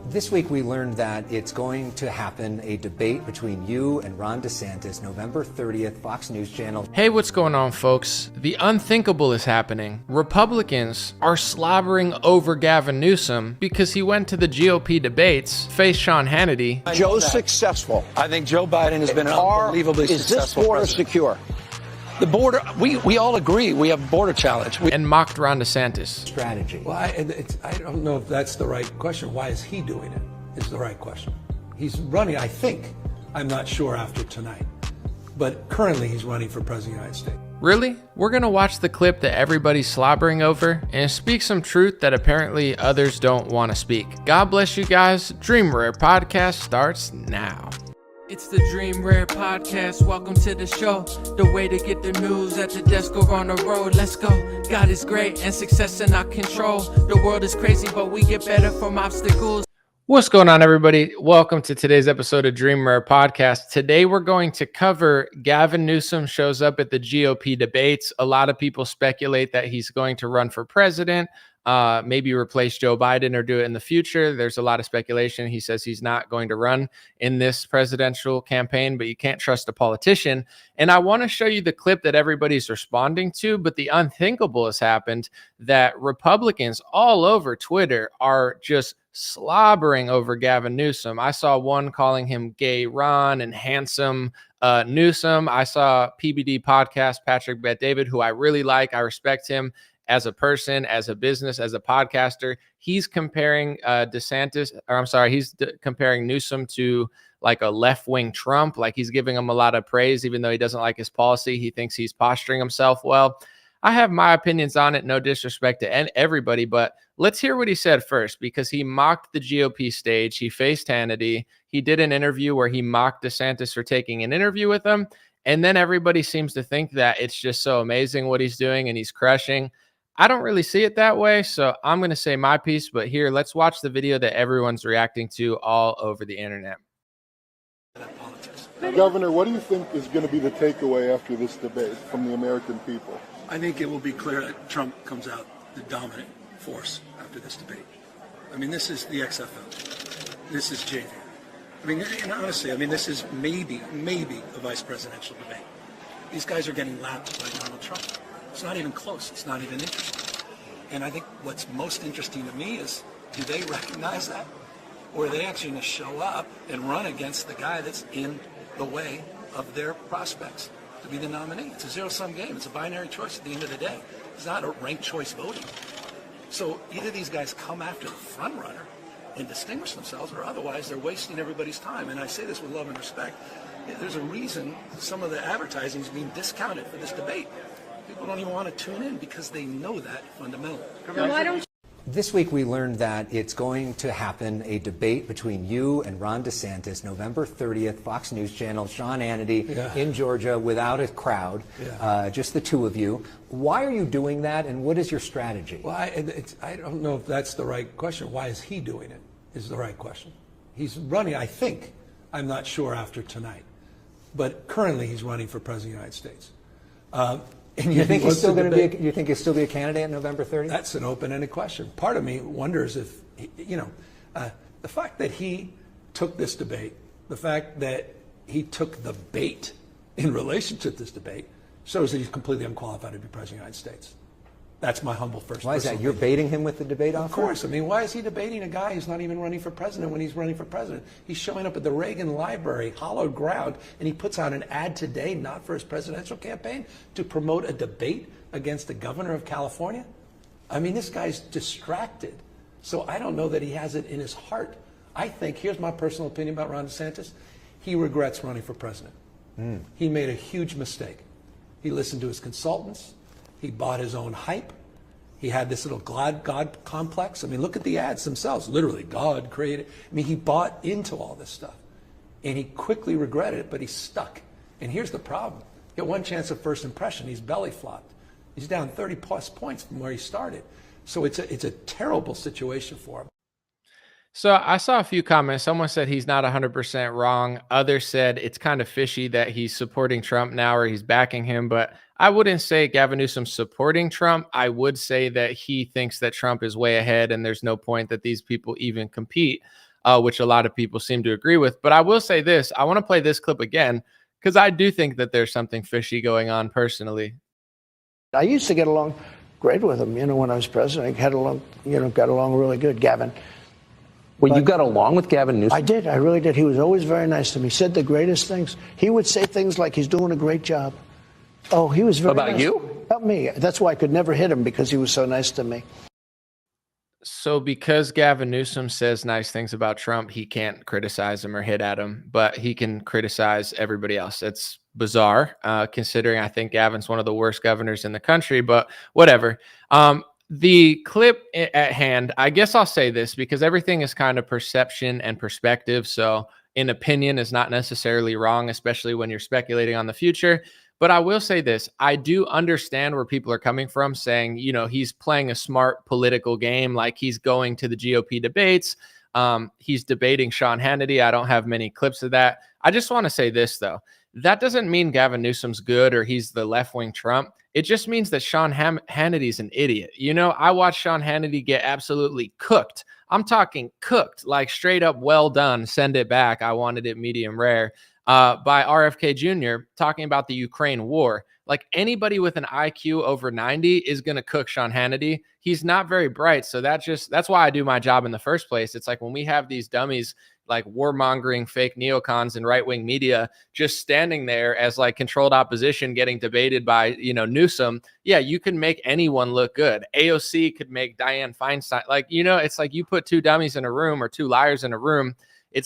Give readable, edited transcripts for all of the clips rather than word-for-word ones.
This week we learned that it's going to happen, a debate between you and Ron DeSantis, November 30th, Fox News Channel. Hey, what's going on, folks? The unthinkable is happening. Republicans are slobbering over Gavin Newsom because he went to the GOP debates, faced Sean Hannity. Joe's successful. I think Joe Biden has been unbelievably successful. Is this border secure? The border, we all agree we have a border challenge. And mocked Ron DeSantis. Strategy. Well, I don't know if that's the right question. Why is he doing it? Is the right question. He's running, I think. I'm not sure after tonight. But currently he's running for president of the United States. Really? We're going to watch the clip that everybody's slobbering over and speak some truth that apparently others don't want to speak. God bless you guys. Dream Rare Podcast starts now. It's the Dream Rare Podcast. Welcome to the show. The way to get the news at the desk or on the road. Let's go. God is great and success in our control. The world is crazy, but we get better from obstacles. What's going on, everybody? Welcome to today's episode of Dream Rare Podcast. Today, we're going to cover Gavin Newsom shows up at the GOP debates. A lot of people speculate that he's going to run for president, maybe replace Joe Biden or do it in the future. There's a lot of speculation. He says he's not going to run in this presidential campaign, but you can't trust a politician. And I want to show you the clip that everybody's responding to, but the unthinkable has happened, that Republicans all over Twitter are just slobbering over Gavin Newsom. I saw one calling him gay Ron and handsome Newsom. I saw PBD podcast, Patrick Bet-David, who I really like. I respect him as a person, as a business, as a podcaster. He's comparing comparing Newsom to like a left-wing Trump. Like he's giving him a lot of praise, even though he doesn't like his policy. He thinks he's posturing himself well. I have my opinions on it, no disrespect to everybody, but let's hear what he said first, because he mocked the GOP stage. He faced Hannity. He did an interview where he mocked DeSantis for taking an interview with him. And then everybody seems to think that it's just so amazing what he's doing and he's crushing. I don't really see it that way, so I'm going to say my piece, but here, let's watch the video that everyone's reacting to all over the internet. Governor, what do you think is going to be the takeaway after this debate from the American people? I think it will be clear that Trump comes out the dominant force after this debate. I mean, this is the XFL. This is JV. I mean, and honestly, this is maybe a vice presidential debate. These guys are getting lapped by Donald Trump. It's not even close. It's not even interesting. And I think what's most interesting to me is, do they recognize that? Or are they actually going to show up and run against the guy that's in the way of their prospects to be the nominee? It's a zero-sum game. It's a binary choice at the end of the day. It's not a ranked choice voting. So either these guys come after the front runner and distinguish themselves, or otherwise they're wasting everybody's time. And I say this with love and respect. There's a reason some of the advertising is being discounted for this debate. People don't even want to tune in because they know that fundamentally. This week we learned that it's going to happen, a debate between you and Ron DeSantis, November 30th, Fox News Channel, Sean Hannity in Georgia without a crowd, just the two of you. Why are you doing that, and what is your strategy? Well, I don't know if that's the right question. Why is he doing it is the right question. He's running, I think. I'm not sure after tonight. But currently he's running for president of the United States. And you think he's still going to be? You think he'll still be a candidate on November 30th? That's an open-ended question. Part of me wonders if, the fact that he took this debate, the fact that he took the bait in relation to this debate, shows that he's completely unqualified to be president of the United States. That's my humble first. Why is that? You're baiting him with the debate offer? Of course. Why is he debating a guy who's not even running for president when he's running for president? He's showing up at the Reagan Library, hallowed ground, and he puts out an ad today, not for his presidential campaign, to promote a debate against the governor of California? This guy's distracted. So I don't know that he has it in his heart. I think, here's my personal opinion about Ron DeSantis, he regrets running for president. He made a huge mistake. He listened to his consultants. He bought his own hype. He had this little God complex. Look at the ads themselves. Literally, God created. He bought into all this stuff. And he quickly regretted it, but he's stuck. And here's the problem. He had one chance of first impression. He's belly flopped. He's down 30-plus points from where he started. So it's a terrible situation for him. So I saw a few comments. Someone said he's not 100% wrong. Others said it's kind of fishy that he's supporting Trump now or he's backing him. But I wouldn't say Gavin Newsom's supporting Trump. I would say that he thinks that Trump is way ahead and there's no point that these people even compete. which a lot of people seem to agree with. But I will say this, I want to play this clip again because I do think that there's something fishy going on personally. I used to get along great with him, when I was president. I got along really good, Gavin. Well, you got along with Gavin Newsom? I did. I really did. He was always very nice to me. He said the greatest things. He would say things like he's doing a great job. Oh, he was very About nice. you? About me. That's why I could never hit him, because he was so nice to me. So because Gavin Newsom says nice things about Trump, he can't criticize him or hit at him, but he can criticize everybody else. It's bizarre, considering I think Gavin's one of the worst governors in the country, but whatever. The clip at hand, I guess I'll say this because everything is kind of perception and perspective. So an opinion is not necessarily wrong, especially when you're speculating on the future. But I will say this, I do understand where people are coming from saying, he's playing a smart political game, like he's going to the GOP debates. He's debating Sean Hannity. I don't have many clips of that. I just want to say this, though. That doesn't mean Gavin Newsom's good or he's the left-wing Trump. It just means that Sean Hannity's an idiot. I watched Sean Hannity get absolutely cooked. I'm talking cooked, like straight up well done, send it back, I wanted it medium rare, by RFK Jr. talking about the Ukraine war. Like anybody with an IQ over 90 is going to cook Sean Hannity. He's not very bright. So that's why I do my job in the first place. It's like when we have these dummies like warmongering fake neocons and right-wing media just standing there as like controlled opposition getting debated by, Newsom. Yeah, you can make anyone look good. AOC could make Dianne Feinstein. It's like you put two dummies in a room or two liars in a room.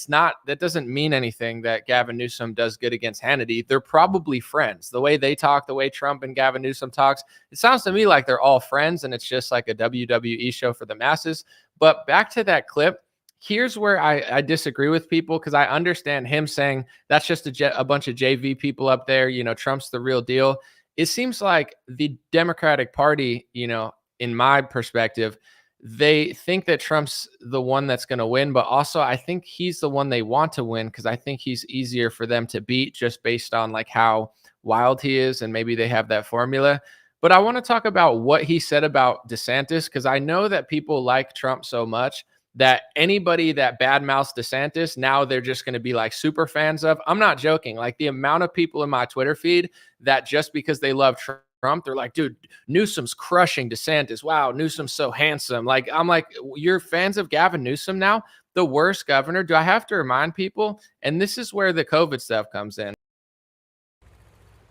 That doesn't mean anything that Gavin Newsom does good against Hannity. They're probably friends. The way they talk, the way Trump and Gavin Newsom talks, it sounds to me like they're all friends and it's just like a WWE show for the masses. But back to that clip, here's where I disagree with people because I understand him saying that's just a bunch of JV people up there. Trump's the real deal. It seems like the Democratic Party, in my perspective, they think that Trump's the one that's going to win, but also I think he's the one they want to win because I think he's easier for them to beat just based on like how wild he is and maybe they have that formula. But I want to talk about what he said about DeSantis because I know that people like Trump so much that anybody that badmouths DeSantis, now they're just going to be like super fans of. I'm not joking. Like the amount of people in my Twitter feed that just because they love Trump, they're like, dude, Newsom's crushing DeSantis. Wow, Newsom's so handsome. Like, I'm like, you're fans of Gavin Newsom now? The worst governor? Do I have to remind people? And this is where the COVID stuff comes in.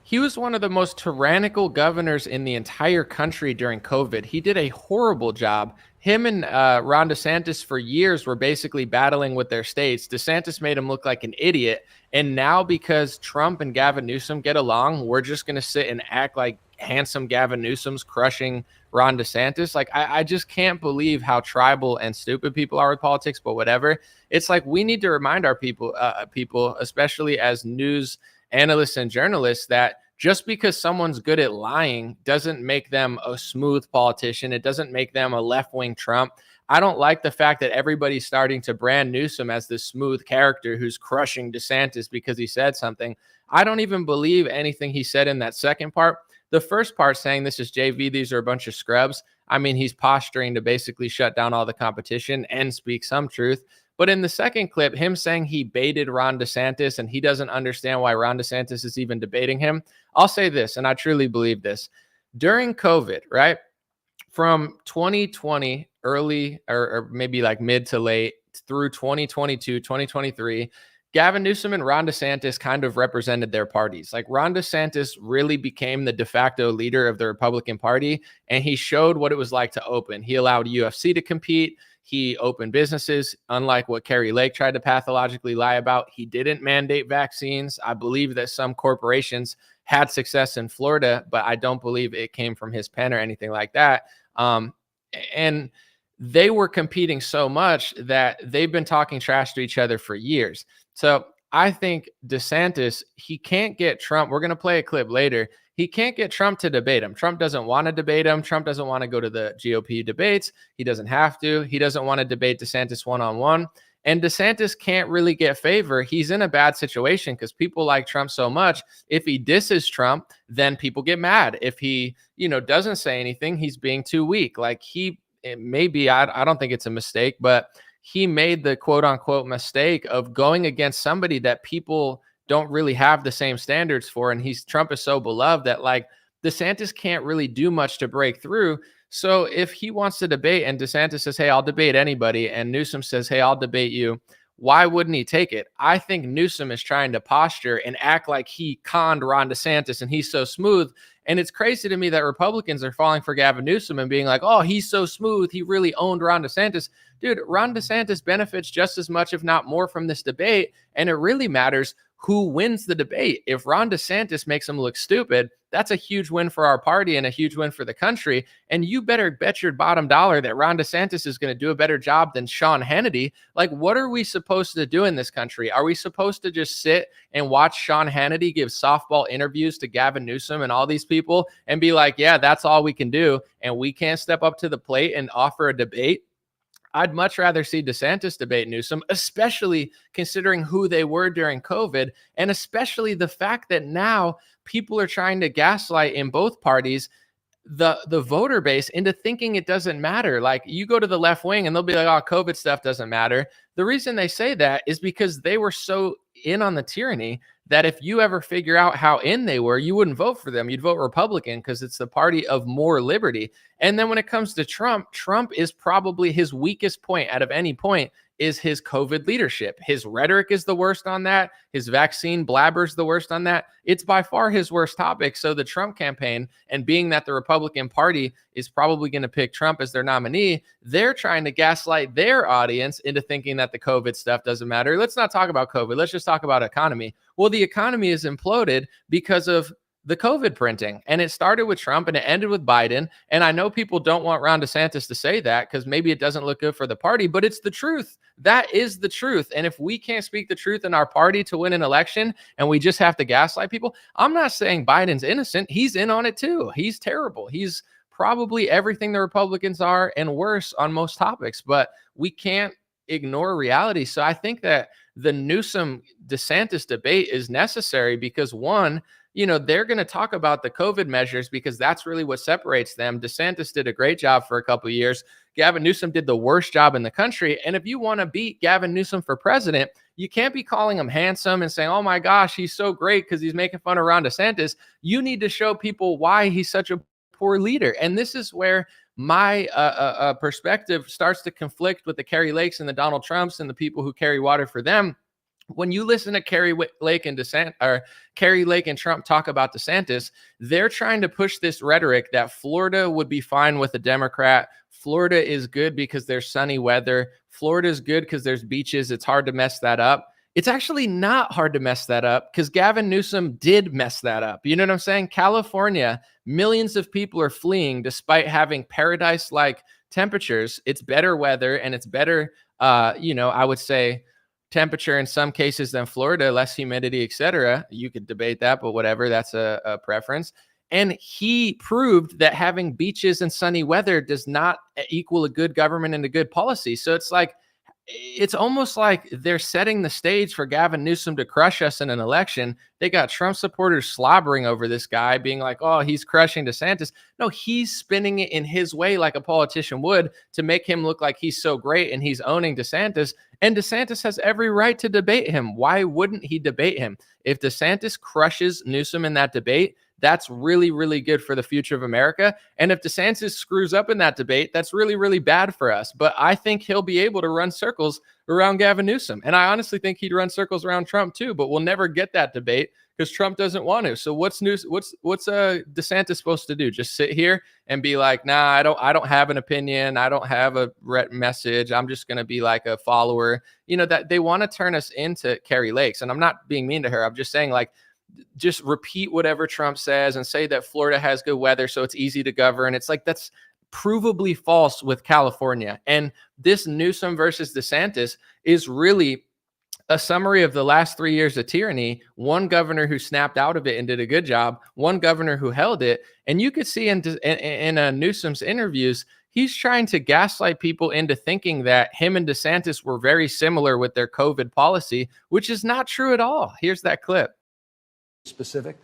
He was one of the most tyrannical governors in the entire country during COVID. He did a horrible job. Him and Ron DeSantis for years were basically battling with their states. DeSantis made him look like an idiot. And now because Trump and Gavin Newsom get along, we're just going to sit and act like handsome Gavin Newsom's crushing Ron DeSantis. Like, I just can't believe how tribal and stupid people are with politics, but whatever. It's like we need to remind our people, especially as news analysts and journalists, that just because someone's good at lying doesn't make them a smooth politician. It doesn't make them a left-wing Trump. I don't like the fact that everybody's starting to brand Newsom as this smooth character who's crushing DeSantis because he said something. I don't even believe anything he said in that second part. The first part saying this is JV, these are a bunch of scrubs. I mean, he's posturing to basically shut down all the competition and speak some truth. But in the second clip, him saying he baited Ron DeSantis and he doesn't understand why Ron DeSantis is even debating him. I'll say this, and I truly believe this. During COVID, right, from 2020, early or maybe like mid to late through 2022, 2023, Gavin Newsom and Ron DeSantis kind of represented their parties. Like Ron DeSantis really became the de facto leader of the Republican Party, and he showed what it was like to open. He allowed UFC to compete. He opened businesses, unlike what Kerry Lake tried to pathologically lie about. He didn't mandate vaccines. I believe that some corporations had success in Florida, but I don't believe it came from his pen or anything like that. And they were competing so much that they've been talking trash to each other for years. So I think DeSantis, he can't get Trump. We're going to play a clip later. He can't get Trump to debate him. Trump doesn't want to debate him. Trump doesn't want to go to the GOP debates. He doesn't have to. He doesn't want to debate DeSantis one-on-one. And DeSantis can't really get favor. He's in a bad situation because people like Trump so much. If he disses Trump, then people get mad. If he, doesn't say anything, he's being too weak. Like I don't think it's a mistake, but he made the quote unquote mistake of going against somebody that people don't really have the same standards for. And Trump is so beloved that like DeSantis can't really do much to break through. So if he wants to debate and DeSantis says, hey, I'll debate anybody, and Newsom says, hey, I'll debate you, why wouldn't he take it? I think Newsom is trying to posture and act like he conned Ron DeSantis and he's so smooth. And it's crazy to me that Republicans are falling for Gavin Newsom and being like, oh, he's so smooth, he really owned Ron DeSantis. Dude, Ron DeSantis benefits just as much, if not more, from this debate. And it really matters who wins the debate. If Ron DeSantis makes him look stupid, that's a huge win for our party and a huge win for the country. And you better bet your bottom dollar that Ron DeSantis is going to do a better job than Sean Hannity. Like, what are we supposed to do in this country? Are we supposed to just sit and watch Sean Hannity give softball interviews to Gavin Newsom and all these people and be like, yeah, that's all we can do, and we can't step up to the plate and offer a debate? I'd much rather see DeSantis debate Newsom, especially considering who they were during COVID, and especially the fact that now people are trying to gaslight in both parties the voter base into thinking it doesn't matter. Like, you go to the left wing and they'll be like, oh, COVID stuff doesn't matter. The reason they say that is because they were so in on the tyranny that if you ever figure out how in they were, you wouldn't vote for them. You'd vote Republican because it's the party of more liberty. And then when it comes to Trump, Trump is probably his weakest point out of any point is his COVID leadership. His rhetoric is the worst on that. His vaccine blabber's the worst on that. It's by far his worst topic. So the Trump campaign, and being that the Republican Party is probably going to pick Trump as their nominee, they're trying to gaslight their audience into thinking that the COVID stuff doesn't matter. Let's not talk about COVID. Let's just talk about economy. Well, the economy is imploded because of the COVID printing. And it started with Trump and it ended with Biden. And I know people don't want Ron DeSantis to say that because maybe it doesn't look good for the party, but it's the truth. That is the truth. And if we can't speak the truth in our party to win an election and we just have to gaslight people, I'm not saying Biden's innocent. He's in on it too. He's terrible. He's probably everything the Republicans are and worse on most topics, but we can't ignore reality. So I think that the Newsom DeSantis debate is necessary because, one, they're going to talk about the COVID measures because that's really what separates them. DeSantis did a great job for a couple of years. Gavin Newsom did the worst job in the country. And if you want to beat Gavin Newsom for president, you can't be calling him handsome and saying, oh my gosh, he's so great because he's making fun of Ron DeSantis. You need to show people why he's such a poor leader. And this is where my perspective starts to conflict with the Carrie Lakes and the Donald Trumps and the people who carry water for them. When you listen to Carrie Lake and Trump talk about DeSantis, they're trying to push this rhetoric that Florida would be fine with a Democrat. Florida is good because there's sunny weather. Florida is good because there's beaches. It's hard to mess that up. It's actually not hard to mess that up because Gavin Newsom did mess that up. You know what I'm saying? California, millions of people are fleeing despite having paradise-like temperatures. It's better weather and it's better, I would say, temperature in some cases than Florida, less humidity, etc. You could debate that, but whatever, that's a preference. And he proved that having beaches and sunny weather does not equal a good government and a good policy. So it's almost like they're setting the stage for Gavin Newsom to crush us in an election. They got Trump supporters slobbering over this guy, being like, oh, he's crushing DeSantis. No, he's spinning it in his way like a politician would to make him look like he's so great and he's owning DeSantis. And DeSantis has every right to debate him. Why wouldn't he debate him? If DeSantis crushes Newsom in that debate, that's really, really good for the future of America. And if DeSantis screws up in that debate, that's really, really bad for us. But I think he'll be able to run circles around Gavin Newsom. And I honestly think he'd run circles around Trump too, but we'll never get that debate because Trump doesn't want to. So what's DeSantis supposed to do? Just sit here and be like, nah, I don't have an opinion. I don't have a message. I'm just going to be like a follower. That they want to turn us into Carrie Lakes. And I'm not being mean to her. I'm just saying, like, just repeat whatever Trump says and say that Florida has good weather, so it's easy to govern. It's like, that's provably false with California. And this Newsom versus DeSantis is really a summary of the last 3 years of tyranny. One governor who snapped out of it and did a good job, one governor who held it. And you could see in Newsom's interviews, he's trying to gaslight people into thinking that him and DeSantis were very similar with their COVID policy, which is not true at all. Here's that clip. Specific.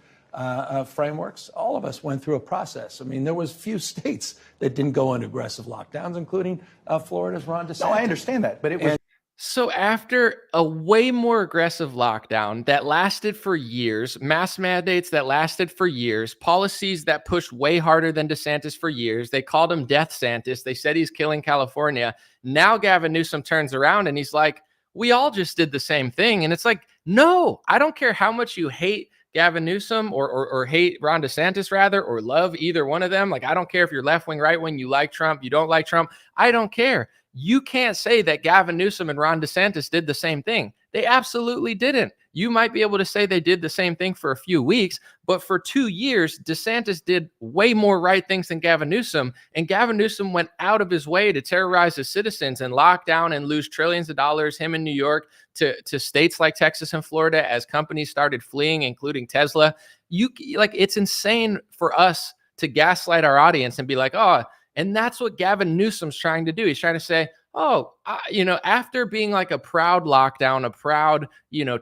frameworks. All of us went through a process. I mean, there was few states that didn't go into aggressive lockdowns, including Florida's Ron DeSantis. No, I understand that, but it was. So after a way more aggressive lockdown that lasted for years, mask mandates that lasted for years, policies that pushed way harder than DeSantis for years, they called him Death Santis. They said he's killing California. Now Gavin Newsom turns around and he's like, we all just did the same thing. And it's like, no, I don't care how much you hate Gavin Newsom or hate Ron DeSantis rather, or love either one of them. Like, I don't care if you're left wing, right wing, you like Trump, you don't like Trump. I don't care. You can't say that Gavin Newsom and Ron DeSantis did the same thing. They absolutely didn't. You might be able to say they did the same thing for a few weeks, but for 2 years, DeSantis did way more right things than Gavin Newsom. And Gavin Newsom went out of his way to terrorize his citizens and lock down and lose trillions of dollars, him in New York, to states like Texas and Florida as companies started fleeing, including Tesla. It's insane for us to gaslight our audience and be like, oh, and that's what Gavin Newsom's trying to do. He's trying to say, after being like a proud lockdown, a proud,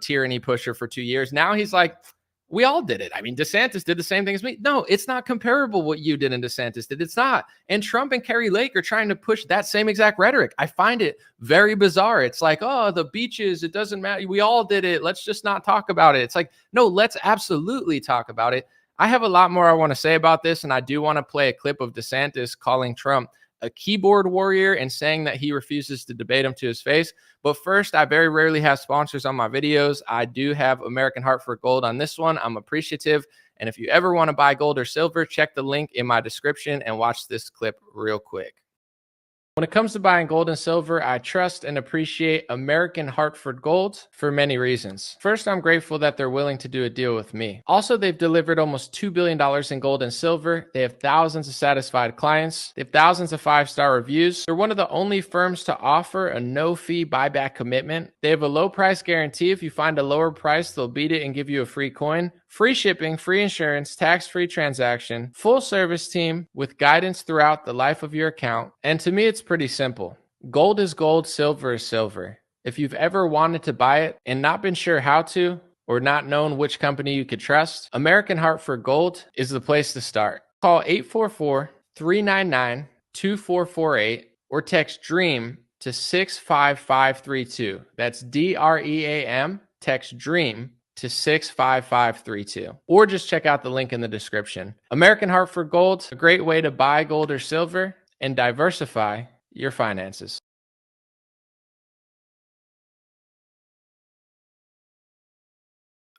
tyranny pusher for 2 years, now he's like, we all did it. I mean, DeSantis did the same thing as me. No, it's not comparable what you did and DeSantis did. It's not. And Trump and Kerry Lake are trying to push that same exact rhetoric. I find it very bizarre. It's like, oh, the beaches, it doesn't matter. We all did it. Let's just not talk about it. It's like, no, let's absolutely talk about it. I have a lot more I want to say about this, and I do want to play a clip of DeSantis calling Trump a keyboard warrior and saying that he refuses to debate him to his face. But first, I very rarely have sponsors on my videos. I do have American Hartford Gold on this one. I'm appreciative. And if you ever want to buy gold or silver, check the link in my description and watch this clip real quick. When it comes to buying gold and silver, I trust and appreciate American Hartford Gold for many reasons. First, I'm grateful that they're willing to do a deal with me. Also, they've delivered almost $2 billion in gold and silver. They have thousands of satisfied clients. They have thousands of 5-star reviews. They're one of the only firms to offer a no-fee buyback commitment. They have a low price guarantee. If you find a lower price, they'll beat it and give you a free coin. Free shipping, free insurance, tax-free transaction, full service team with guidance throughout the life of your account. And to me, it's pretty simple. Gold is gold, silver is silver. If you've ever wanted to buy it and not been sure how to, or not known which company you could trust, American Hartford Gold is the place to start. Call 844-399-2448 or text DREAM to 65532. That's DREAM, text DREAM to 65532, or just check out the link in the description. American Hartford Gold, a great way to buy gold or silver and diversify your finances.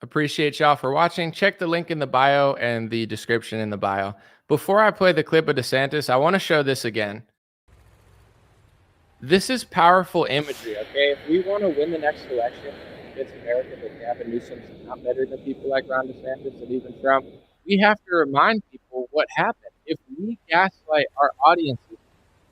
Appreciate y'all for watching. Check the link in the bio and the description in the bio. Before I play the clip of DeSantis, I want to show this again. This is powerful imagery, okay? If we want to win the next election, it's America, that Gavin Newsom's not better than people like Ron DeSantis and even Trump. We have to remind people what happened. If we gaslight our audiences,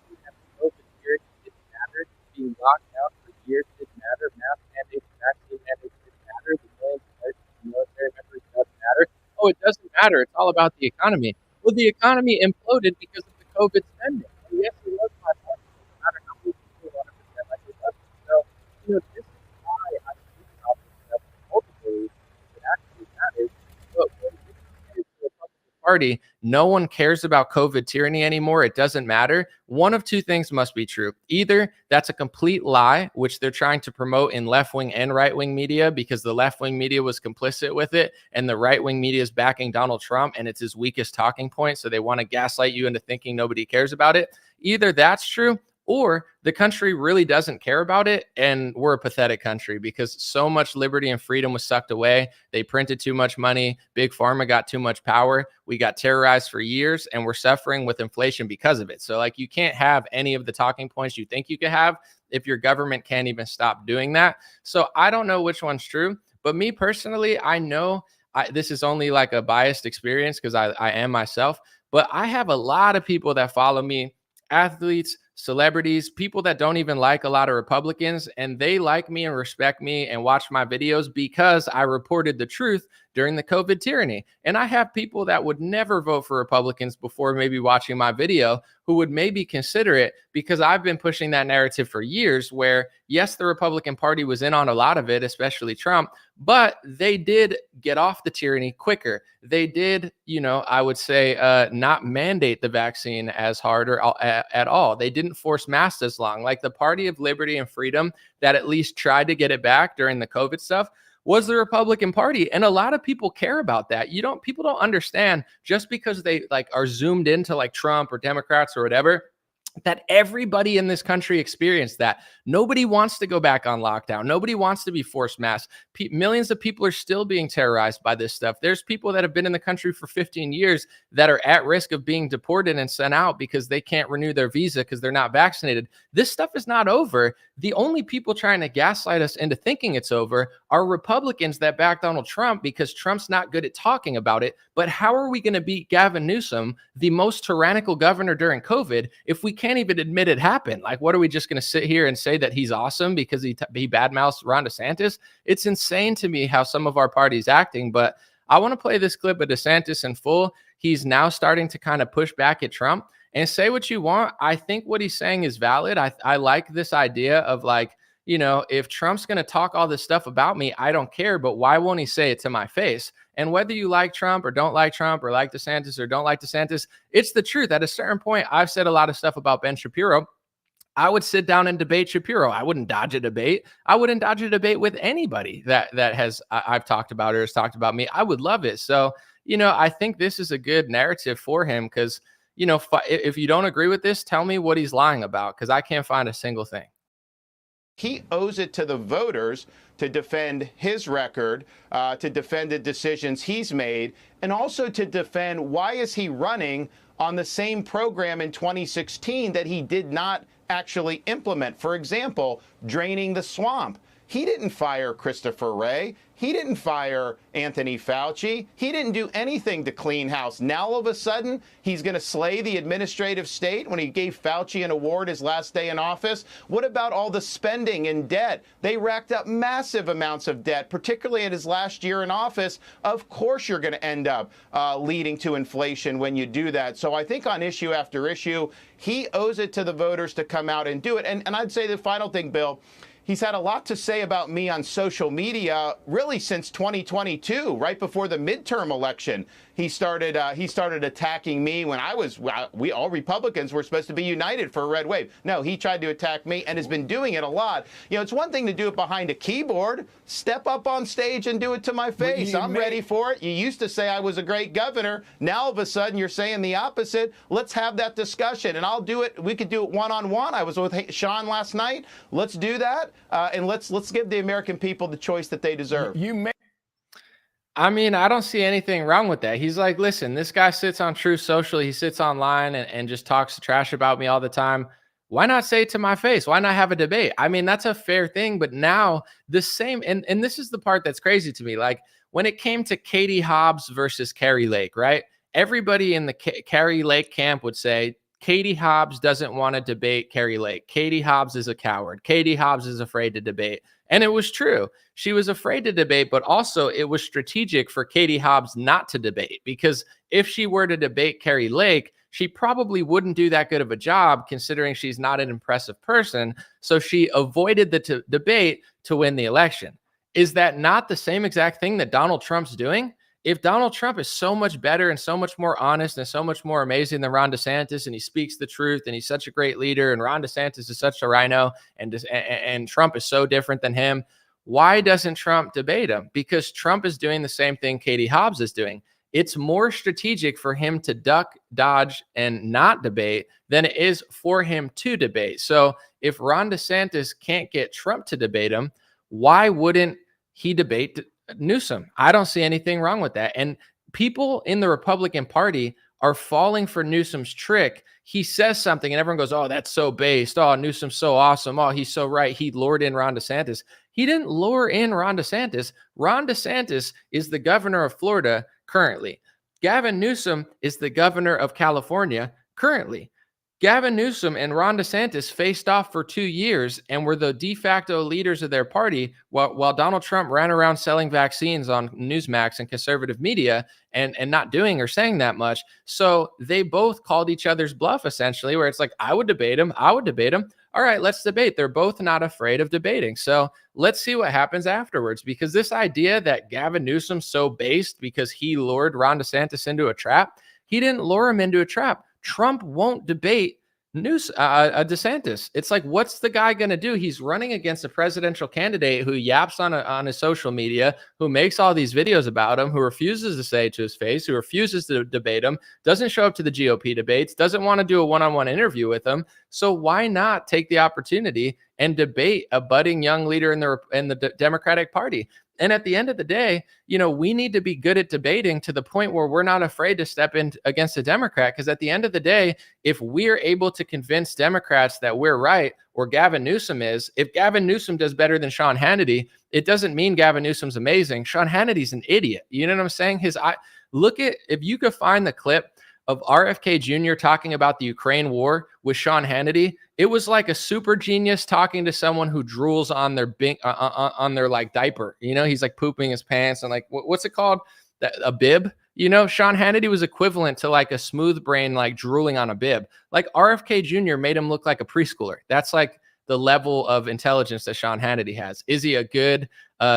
we have COVID here, it didn't matter. Being locked out for years didn't matter. Mask mandates, vaccine mandates didn't matter. The millions of military members doesn't matter. Oh, it doesn't matter. It's all about the economy. Well, the economy imploded because of the COVID spending. And yes, it was my fault. It doesn't matter how many people want to pretend like it wasn't. So, this is why I speak about this stuff multiple reasons. It actually matters. But when it is the Republican Party, no one cares about COVID tyranny anymore. It doesn't matter. One of two things must be true. Either that's a complete lie, which they're trying to promote in left-wing and right-wing media because the left-wing media was complicit with it and the right-wing media is backing Donald Trump and it's his weakest talking point. So they want to gaslight you into thinking nobody cares about it. Either that's true, or the country really doesn't care about it, and we're a pathetic country because so much liberty and freedom was sucked away. They printed too much money. Big Pharma got too much power. We got terrorized for years, and we're suffering with inflation because of it. So, you can't have any of the talking points you think you could have if your government can't even stop doing that. So I don't know which one's true, but me personally, I know this is only like a biased experience because I am myself, but I have a lot of people that follow me, athletes, celebrities, people that don't even like a lot of Republicans, and they like me and respect me and watch my videos because I reported the truth during the COVID tyranny. And I have people that would never vote for Republicans before maybe watching my video who would maybe consider it, because I've been pushing that narrative for years where, yes, the Republican Party was in on a lot of it, especially Trump, but they did get off the tyranny quicker. They did, I would say, not mandate the vaccine as hard or at all. They didn't force masks as long. Like the Party of Liberty and Freedom that at least tried to get it back during the COVID stuff was the Republican Party. And a lot of people care about that. People don't understand, just because they like are zoomed into like Trump or Democrats or whatever, that everybody in this country experienced that. Nobody wants to go back on lockdown. Nobody wants to be forced masks. Millions of people are still being terrorized by this stuff. There's people that have been in the country for 15 years that are at risk of being deported and sent out because they can't renew their visa because they're not vaccinated. This stuff is not over. The only people trying to gaslight us into thinking it's over are Republicans that back Donald Trump because Trump's not good at talking about it. But how are we going to beat Gavin Newsom, the most tyrannical governor during COVID, if we can't even admit it happened? Like, what are we just going to sit here and say that he's awesome because he badmouths Ron DeSantis? It's insane to me how some of our party's acting. But I want to play this clip of DeSantis in full. He's now starting to kind of push back at Trump. And say what you want, I think what he's saying is valid. I like this idea of like, if Trump's going to talk all this stuff about me, I don't care, but why won't he say it to my face? And whether you like Trump or don't like Trump or like DeSantis or don't like DeSantis, it's the truth. At a certain point, I've said a lot of stuff about Ben Shapiro. I would sit down and debate Shapiro. I wouldn't dodge a debate. I wouldn't dodge a debate with anybody that I've talked about or has talked about me. I would love it. So, I think this is a good narrative for him because, if you don't agree with this, tell me what he's lying about, because I can't find a single thing. He owes it to the voters to defend his record, to defend the decisions he's made, and also to defend why is he running on the same program in 2016 that he did not actually implement. For example, draining the swamp. He didn't fire Christopher Wray. He didn't fire Anthony Fauci. He didn't do anything to clean house. Now, all of a sudden, he's going to slay the administrative state when he gave Fauci an award his last day in office. What about all the spending and debt? They racked up massive amounts of debt, particularly in his last year in office. Of course, you're going to end up leading to inflation when you do that. So I think on issue after issue, he owes it to the voters to come out and do it. And I'd say the final thing, Bill, he's had a lot to say about me on social media really since 2022, right before the midterm election. He started attacking me when we all Republicans were supposed to be united for a red wave. No, he tried to attack me and has been doing it a lot. It's one thing to do it behind a keyboard. Step up on stage and do it to my face. I'm ready for it. You used to say I was a great governor. Now all of a sudden you're saying the opposite. Let's have that discussion, and I'll do it. We could do it one-on-one. I was with Sean last night. Let's do that, and let's give the American people the choice that they deserve. I mean, I don't see anything wrong with that. He's like, listen, this guy sits on Truth Social. He sits online and just talks trash about me all the time. Why not say it to my face? Why not have a debate? I mean, that's a fair thing. But now the same, and this is the part that's crazy to me. Like when it came to Katie Hobbs versus Carrie Lake, right? Everybody in the Carrie Lake camp would say, Katie Hobbs doesn't want to debate Carrie Lake. Katie Hobbs is a coward. Katie Hobbs is afraid to debate. And it was true. She was afraid to debate, but also it was strategic for Katie Hobbs not to debate, because if she were to debate Carrie Lake, she probably wouldn't do that good of a job considering she's not an impressive person. So she avoided the debate to win the election. Is that not the same exact thing that Donald Trump's doing? If Donald Trump is so much better and so much more honest and so much more amazing than Ron DeSantis, and he speaks the truth and he's such a great leader, and Ron DeSantis is such a rhino, and Trump is so different than him, why doesn't Trump debate him? Because Trump is doing the same thing Katie Hobbs is doing. It's more strategic for him to duck, dodge, and not debate than it is for him to debate. So if Ron DeSantis can't get Trump to debate him, why wouldn't he debate Newsom? I don't see anything wrong with that. And people in the Republican Party are falling for Newsom's trick. He says something and everyone goes, oh, that's so based. Oh, Newsom's so awesome. Oh, he's so right. He lured in Ron DeSantis. He didn't lure in Ron DeSantis. Ron DeSantis is the governor of Florida currently. Gavin Newsom is the governor of California currently. Gavin Newsom and Ron DeSantis faced off for 2 years and were the de facto leaders of their party while Donald Trump ran around selling vaccines on Newsmax and conservative media and not doing or saying that much. So they both called each other's bluff, essentially, where it's like, I would debate him. I would debate him. All right, let's debate. They're both not afraid of debating. So let's see what happens afterwards, because this idea that Gavin Newsom's so based because he lured Ron DeSantis into a trap, he didn't lure him into a trap. Trump won't debate DeSantis. It's like, what's the guy going to do? He's running against a presidential candidate who yaps on his social media, who makes all these videos about him, who refuses to say it to his face, who refuses to debate him, doesn't show up to the GOP debates, doesn't want to do a one-on-one interview with him. So why not take the opportunity and debate a budding young leader in the Democratic Party? And at the end of the day, we need to be good at debating to the point where we're not afraid to step in against a Democrat. Because at the end of the day, if we're able to convince Democrats that we're right, or Gavin Newsom is, if Gavin Newsom does better than Sean Hannity, it doesn't mean Gavin Newsom's amazing. Sean Hannity's an idiot. You know what I'm saying? If you could find the clip of RFK Jr. talking about the Ukraine war with Sean Hannity, it was like a super genius talking to someone who drools on their like diaper. He's like pooping his pants and like, what's it called? A bib. Sean Hannity was equivalent to like a smooth brain, like drooling on a bib. Like RFK Jr. made him look like a preschooler. That's like the level of intelligence that Sean Hannity has. Is he a good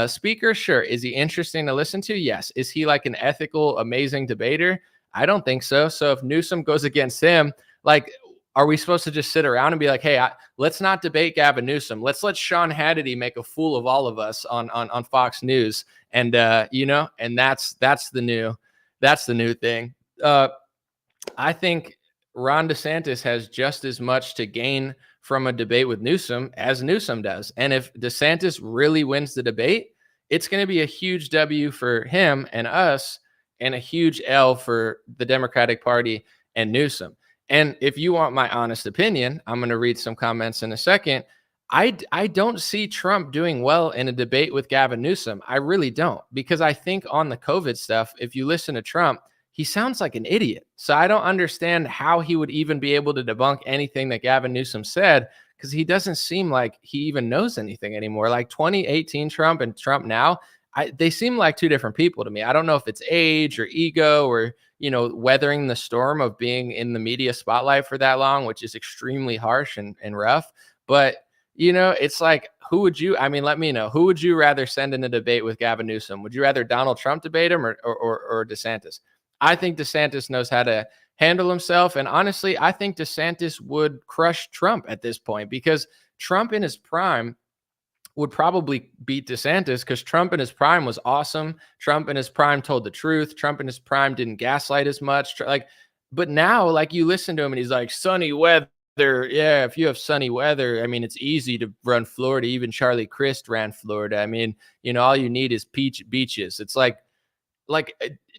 speaker? Sure. Is he interesting to listen to? Yes. Is he like an ethical, amazing debater? I don't think so. So if Newsom goes against him, like, are we supposed to just sit around and be like, hey, let's not debate Gavin Newsom. Let's let Sean Hannity make a fool of all of us on Fox News. And, and that's the new thing. I think Ron DeSantis has just as much to gain from a debate with Newsom as Newsom does. And if DeSantis really wins the debate, it's going to be a huge W for him and us, and a huge L for the Democratic Party and Newsom. And if you want my honest opinion, I'm going to read some comments in a second. I don't see Trump doing well in a debate with Gavin Newsom. I really don't, because I think on the COVID stuff, if you listen to Trump, he sounds like an idiot. So I don't understand how he would even be able to debunk anything that Gavin Newsom said, because he doesn't seem like he even knows anything anymore. Like 2018 Trump and Trump now, they seem like two different people to me. I don't know if it's age or ego or, weathering the storm of being in the media spotlight for that long, which is extremely harsh and rough. But, it's like, let me know, who would you rather send in a debate with Gavin Newsom? Would you rather Donald Trump debate him or DeSantis? I think DeSantis knows how to handle himself. And honestly, I think DeSantis would crush Trump at this point, because Trump in his prime would probably beat DeSantis, because Trump in his prime was awesome. Trump in his prime told the truth. Trump in his prime didn't gaslight as much. But now, like, you listen to him and he's like, sunny weather. Yeah, if you have sunny weather, it's easy to run Florida. Even Charlie Crist ran Florida. All you need is beaches. It's like,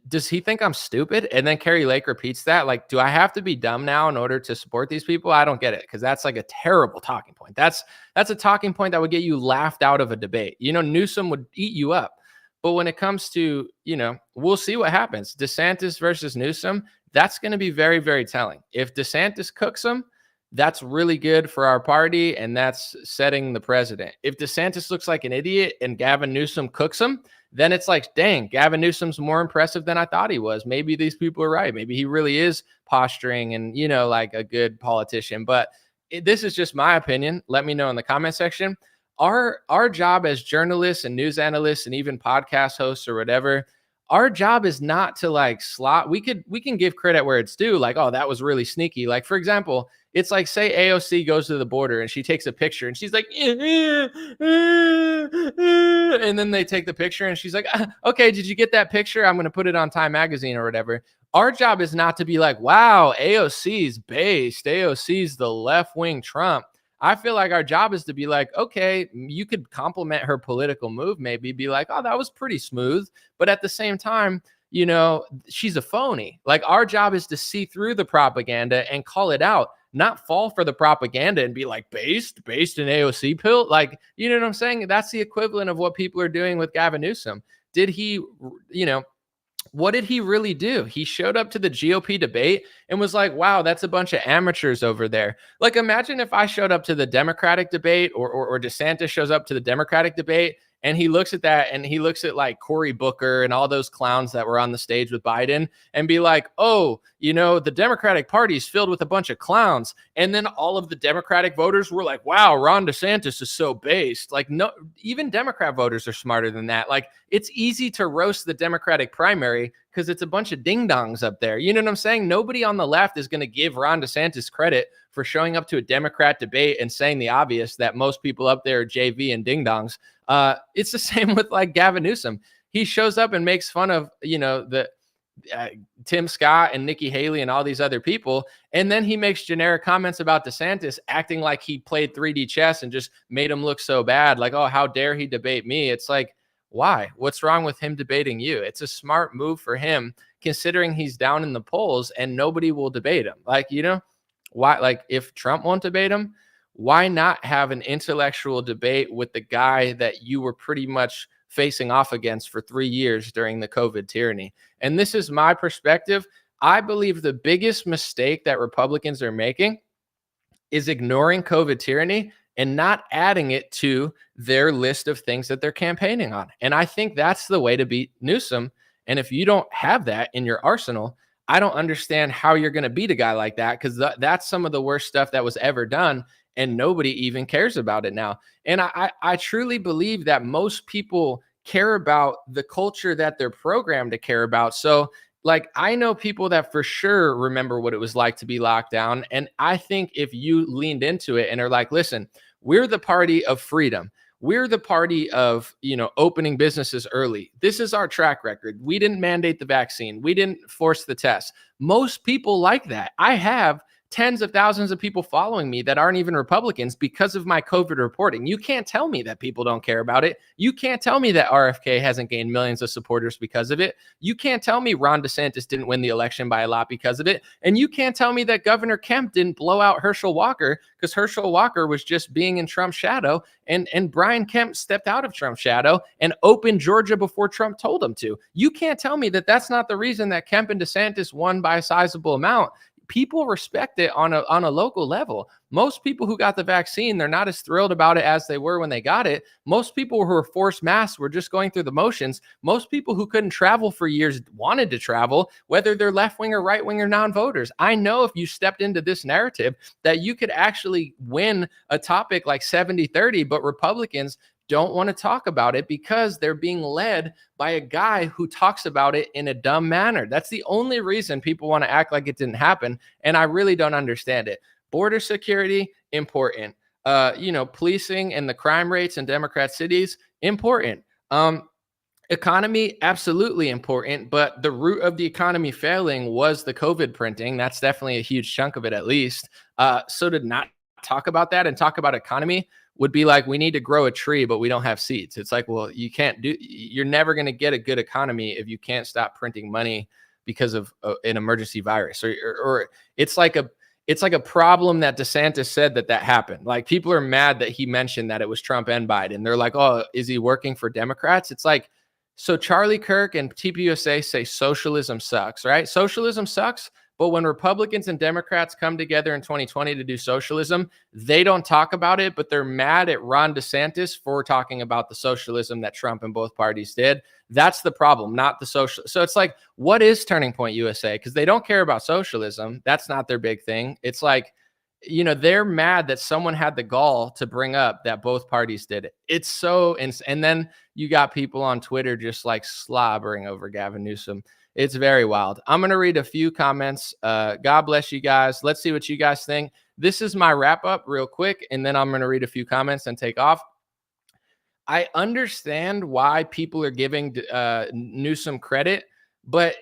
does he think I'm stupid? And then Carrie Lake repeats that. Like, do I have to be dumb now in order to support these people? I don't get it, because that's like a terrible talking point. That's a talking point that would get you laughed out of a debate. Newsom would eat you up. But when it comes to, we'll see what happens. DeSantis versus Newsom, that's going to be very, very telling. If DeSantis cooks him, that's really good for our party, and that's setting the precedent. If DeSantis looks like an idiot and Gavin Newsom cooks him, then it's like, dang, Gavin Newsom's more impressive than I thought he was. Maybe these people are right. Maybe he really is posturing and, like a good politician. But this is just my opinion. Let me know in the comment section. Our job as journalists and news analysts and even podcast hosts or whatever, our job is not to like slot. We can give credit where it's due. Like, oh, that was really sneaky. Like, for example, it's like, say AOC goes to the border and she takes a picture and she's like, and then they take the picture and she's like, okay, did you get that picture? I'm going to put it on Time Magazine or whatever. Our job is not to be like, wow, AOC's based. AOC's the left-wing Trump. I feel like our job is to be like, okay, you could compliment her political move, maybe be like, oh, that was pretty smooth. But at the same time, she's a phony. Like, our job is to see through the propaganda and call it out, not fall for the propaganda and be like, based in AOC pill. Like, you know what I'm saying? That's the equivalent of what people are doing with Gavin Newsom. Did he, what did he really do? He showed up to the GOP debate and was like, wow, that's a bunch of amateurs over there. Like, imagine if I showed up to the Democratic debate, or DeSantis shows up to the Democratic debate, and he looks at that and he looks at like Cory Booker and all those clowns that were on the stage with Biden and be like, oh, the Democratic Party is filled with a bunch of clowns. And then all of the Democratic voters were like, wow, Ron DeSantis is so based. Like, no, even Democrat voters are smarter than that. Like, it's easy to roast the Democratic primary because it's a bunch of ding dongs up there. You know what I'm saying? Nobody on the left is going to give Ron DeSantis credit for showing up to a Democrat debate and saying the obvious, that most people up there are JV and ding dongs. It's the same with like Gavin Newsom. He shows up and makes fun of, the Tim Scott and Nikki Haley and all these other people. And then he makes generic comments about DeSantis, acting like he played 3D chess and just made him look so bad. Like, oh, how dare he debate me? It's like, why? What's wrong with him debating you? It's a smart move for him, considering he's down in the polls and nobody will debate him. Like, why? Like, if Trump won't debate him, why not have an intellectual debate with the guy that you were pretty much facing off against for 3 years during the COVID tyranny? And this is my perspective. I believe the biggest mistake that Republicans are making is ignoring COVID tyranny and not adding it to their list of things that they're campaigning on. And I think that's the way to beat Newsom. And if you don't have that in your arsenal, I don't understand how you're going to beat a guy like that, because that's some of the worst stuff that was ever done, and nobody even cares about it now. And I truly believe that most people care about the culture that they're programmed to care about. So, like, I know people that for sure remember what it was like to be locked down. And I think if you leaned into it and are like, listen, we're the party of freedom. We're the party of, opening businesses early. This is our track record. We didn't mandate the vaccine. We didn't force the test. Most people like that. I have tens of thousands of people following me that aren't even Republicans because of my COVID reporting. You can't tell me that people don't care about it. You can't tell me that RFK hasn't gained millions of supporters because of it. You can't tell me Ron DeSantis didn't win the election by a lot because of it. And you can't tell me that Governor Kemp didn't blow out Herschel Walker because Herschel Walker was just being in Trump's shadow. And Brian Kemp stepped out of Trump's shadow and opened Georgia before Trump told him to. You can't tell me that that's not the reason that Kemp and DeSantis won by a sizable amount. People respect it on a local level. Most people who got the vaccine, they're not as thrilled about it as they were when they got it. Most people who were forced masks were just going through the motions. Most people who couldn't travel for years wanted to travel, whether they're left wing or right wing or non-voters. I know if you stepped into this narrative that you could actually win a topic like 70-30, but Republicans don't want to talk about it because they're being led by a guy who talks about it in a dumb manner. That's the only reason people want to act like it didn't happen. And I really don't understand it. Border security, important. Policing and the crime rates in Democrat cities, important. Economy, absolutely important. But the root of the economy failing was the COVID printing. That's definitely a huge chunk of it, at least. So to not talk about that and talk about economy would be like, we need to grow a tree, but we don't have seeds. It's like, well, you're never going to get a good economy if you can't stop printing money because of an emergency virus, or it's like a problem that DeSantis said that happened. Like, people are mad that he mentioned that it was Trump and Biden. They're like, oh, is he working for Democrats? It's like, so Charlie Kirk and TPUSA say socialism sucks, right? Socialism sucks. But when Republicans and Democrats come together in 2020 to do socialism, they don't talk about it, but they're mad at Ron DeSantis for talking about the socialism that Trump and both parties did. That's the problem, not the social. So it's like, what is Turning Point USA? Because they don't care about socialism. That's not their big thing. It's like, they're mad that someone had the gall to bring up that both parties did it. It's so, and then you got people on Twitter just like slobbering over Gavin Newsom. It's very wild. I'm going to read a few comments. God bless you guys. Let's see what you guys think. This is my wrap up real quick, and then I'm going to read a few comments and take off. I understand why people are giving Newsom credit, but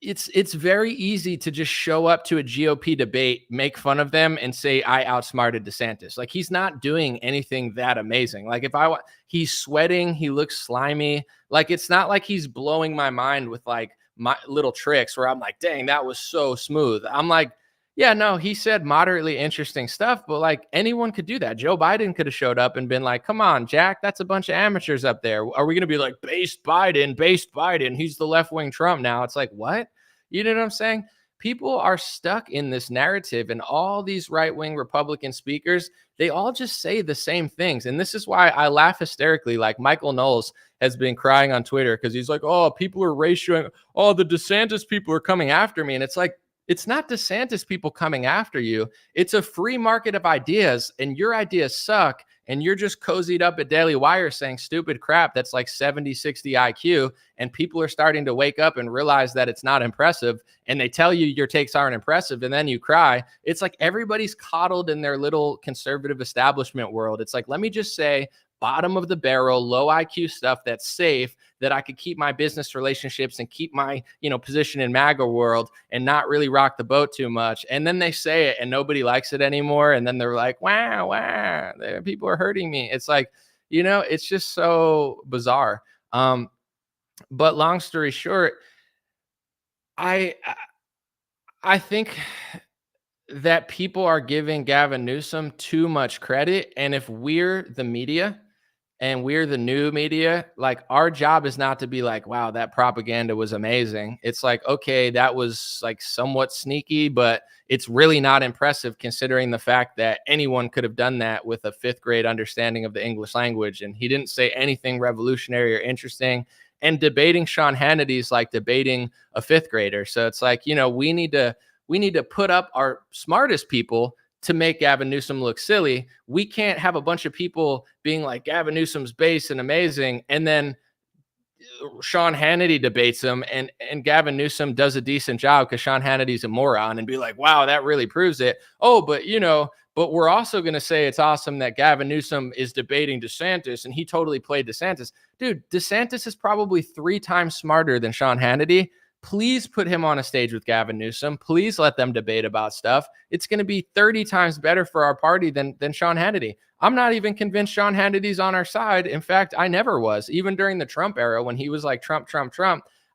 it's very easy to just show up to a GOP debate, make fun of them, and say, I outsmarted DeSantis. Like, he's not doing anything that amazing. Like, he's sweating, he looks slimy. Like, it's not like he's blowing my mind with like my little tricks where I'm like, dang, that was so smooth. I'm like, Yeah, no, he said moderately interesting stuff, but like anyone could do that. Joe Biden could have showed up and been like, come on, Jack, that's a bunch of amateurs up there. Are we going to be like, based Biden? He's the left wing Trump now. It's like, what? You know what I'm saying? People are stuck in this narrative, and all these right wing Republican speakers, they all just say the same things. And this is why I laugh hysterically. Like Michael Knowles has been crying on Twitter because he's like, oh, people are ratioing. Oh, the DeSantis people are coming after me. And it's like, it's not DeSantis people coming after you. It's a free market of ideas, and your ideas suck. And you're just cozied up at Daily Wire saying stupid crap that's like 70, 60 IQ. And people are starting to wake up and realize that it's not impressive. And they tell you your takes aren't impressive. And then you cry. It's like everybody's coddled in their little conservative establishment world. It's like, let me just say, bottom of the barrel, low IQ stuff that's safe, that I could keep my business relationships and keep my, position in MAGA world and not really rock the boat too much. And then they say it and nobody likes it anymore. And then they're like, wow, people are hurting me. It's like, it's just so bizarre. But long story short, I think that people are giving Gavin Newsom too much credit. And if we're the media, and we're the new media, like our job is not to be like, wow, that propaganda was amazing. It's like, okay, that was like somewhat sneaky, but it's really not impressive considering the fact that anyone could have done that with a 5th grade understanding of the English language. And he didn't say anything revolutionary or interesting. And debating Sean Hannity is like debating a 5th grader. So it's like, we need to put up our smartest people to make Gavin Newsom look silly. We can't have a bunch of people being like, Gavin Newsom's base and amazing, and then Sean Hannity debates him and Gavin Newsom does a decent job because Sean Hannity's a moron, and be like, wow, that really proves it. Oh, but but we're also going to say it's awesome that Gavin Newsom is debating DeSantis and he totally played DeSantis. Dude, DeSantis is probably 3 times smarter than Sean Hannity. Please put him on a stage with Gavin Newsom. Please let them debate about stuff. It's going to be 30 times better for our party than Sean Hannity. I'm not even convinced Sean Hannity's on our side. In fact, I never was. Even during the Trump era when he was like Trump,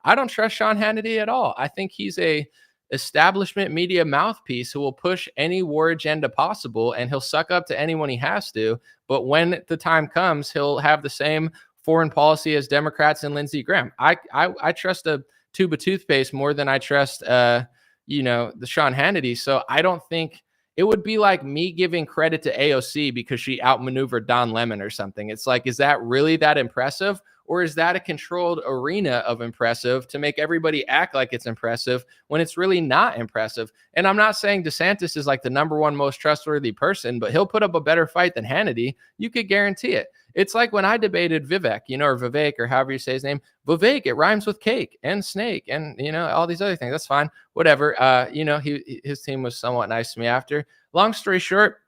I don't trust Sean Hannity at all. I think he's a establishment media mouthpiece who will push any war agenda possible, and he'll suck up to anyone he has to. But when the time comes, he'll have the same foreign policy as Democrats and Lindsey Graham. I trust a tube of toothpaste more than I trust, the Sean Hannity. So I don't think it would be like me giving credit to AOC because she outmaneuvered Don Lemon or something. It's like, is that really that impressive? Or is that a controlled arena of impressive to make everybody act like it's impressive when it's really not impressive? And I'm not saying DeSantis is like the number one most trustworthy person, but he'll put up a better fight than Hannity. You could guarantee it. It's like when I debated Vivek, or Vivek, or however you say his name. Vivek, it rhymes with cake and snake and, all these other things. That's fine. Whatever. His team was somewhat nice to me after. Long story short,